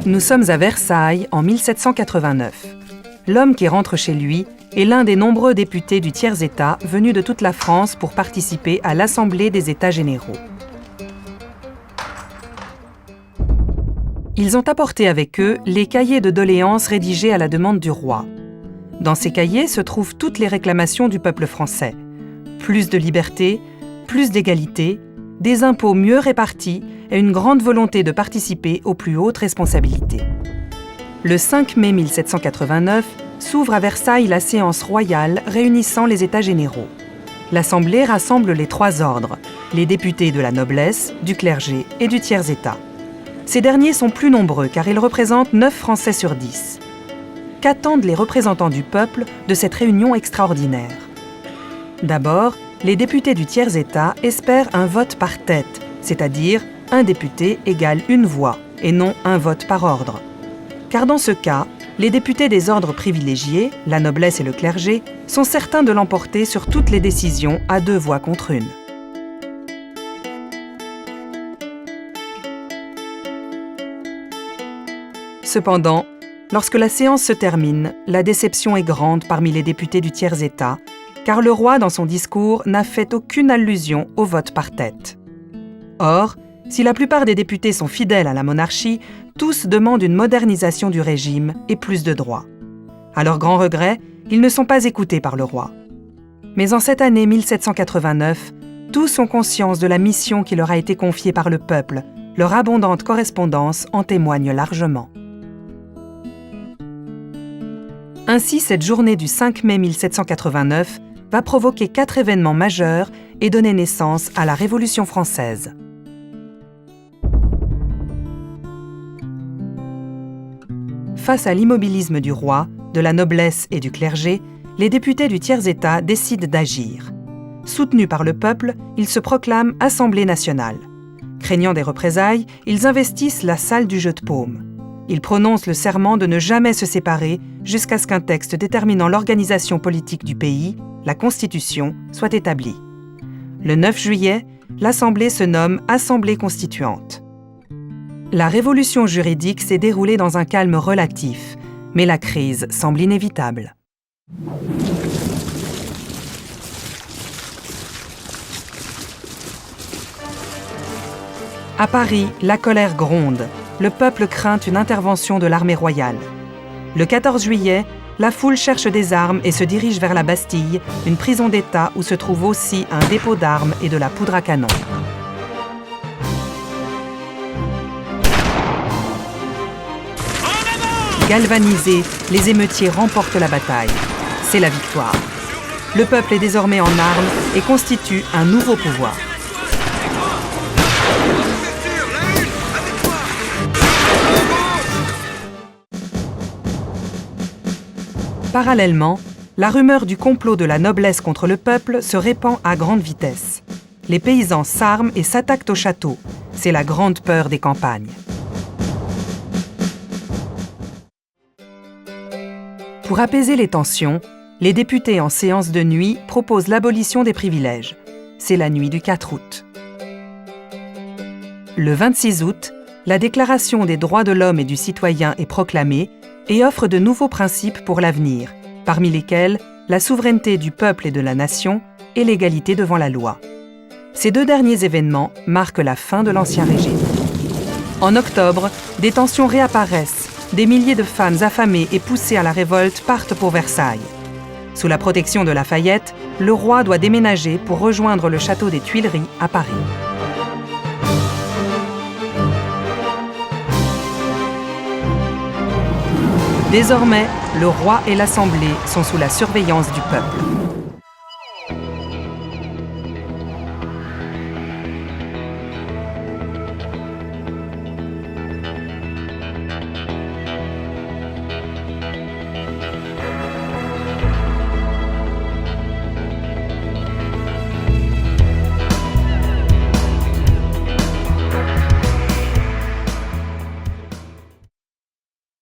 Nous sommes à Versailles en 1789. L'homme qui rentre chez lui est l'un des nombreux députés du tiers-État venus de toute la France pour participer à l'Assemblée des États généraux. Ils ont apporté avec eux les cahiers de doléances rédigés à la demande du roi. Dans ces cahiers se trouvent toutes les réclamations du peuple français. Plus de liberté, plus d'égalité, des impôts mieux répartis et une grande volonté de participer aux plus hautes responsabilités. Le 5 mai 1789 s'ouvre à Versailles la séance royale réunissant les États généraux. L'Assemblée rassemble les trois ordres, les députés de la noblesse, du clergé et du tiers-État. Ces derniers sont plus nombreux car ils représentent 9 Français sur 10. Qu'attendent les représentants du peuple de cette réunion extraordinaire? D'abord, les députés du tiers-État espèrent un vote par tête, c'est-à-dire un député égale une voix, et non un vote par ordre. Car dans ce cas, les députés des ordres privilégiés, la noblesse et le clergé, sont certains de l'emporter sur toutes les décisions à 2 voix contre 1. Cependant, lorsque la séance se termine, la déception est grande parmi les députés du tiers-État, car le roi, dans son discours, n'a fait aucune allusion au vote par tête. Or, si la plupart des députés sont fidèles à la monarchie, tous demandent une modernisation du régime et plus de droits. À leur grand regret, ils ne sont pas écoutés par le roi. Mais en cette année 1789, tous ont conscience de la mission qui leur a été confiée par le peuple. Leur abondante correspondance en témoigne largement. Ainsi, cette journée du 5 mai 1789 va provoquer 4 événements majeurs et donner naissance à la Révolution française. Face à l'immobilisme du roi, de la noblesse et du clergé, les députés du tiers-État décident d'agir. Soutenus par le peuple, ils se proclament Assemblée nationale. Craignant des représailles, ils investissent la salle du jeu de paume. Ils prononcent le serment de ne jamais se séparer jusqu'à ce qu'un texte déterminant l'organisation politique du pays, la Constitution, soit établi. Le 9 juillet, l'Assemblée se nomme Assemblée constituante. La révolution juridique s'est déroulée dans un calme relatif, mais la crise semble inévitable. À Paris, la colère gronde. Le peuple craint une intervention de l'armée royale. Le 14 juillet, la foule cherche des armes et se dirige vers la Bastille, une prison d'État où se trouve aussi un dépôt d'armes et de la poudre à canon. Galvanisés, les émeutiers remportent la bataille. C'est la victoire. Le peuple est désormais en armes et constitue un nouveau pouvoir. Parallèlement, la rumeur du complot de la noblesse contre le peuple se répand à grande vitesse. Les paysans s'arment et s'attaquent au château. C'est la grande peur des campagnes. Pour apaiser les tensions, les députés en séance de nuit proposent l'abolition des privilèges. C'est la nuit du 4 août. Le 26 août, la Déclaration des droits de l'homme et du citoyen est proclamée et offre de nouveaux principes pour l'avenir, parmi lesquels la souveraineté du peuple et de la nation et l'égalité devant la loi. Ces 2 derniers événements marquent la fin de l'Ancien Régime. En octobre, des tensions réapparaissent. Des milliers de femmes affamées et poussées à la révolte partent pour Versailles. Sous la protection de Lafayette, le roi doit déménager pour rejoindre le château des Tuileries à Paris. Désormais, le roi et l'Assemblée sont sous la surveillance du peuple.